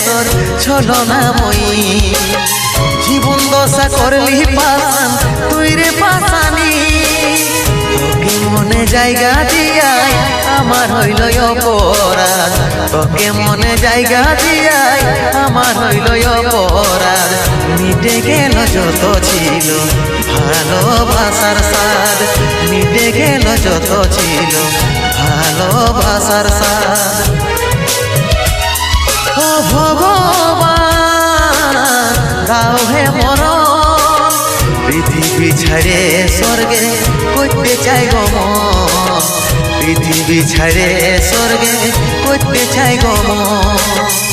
তোর ছলনাময়ী জীবন দশা করলি পাশান তুই রে পাশানি তোকে মনে জায়গা দিয়াই আমার হইল অপরাধ তোকে মনে জায়গা দিয়াই আমার হইল অপরাধ মিটে গেল যত ছিল ভালোবাসার স্বাদ মিটে গেল যত ছিল ভালোবাসার স্বাদ ও ভগবান দাও হে মরণ পৃথিবী ছেড়ে স্বর্গে করতে চাই গো মন পৃথিবী ছেড়ে স্বর্গে করতে চাই গো মন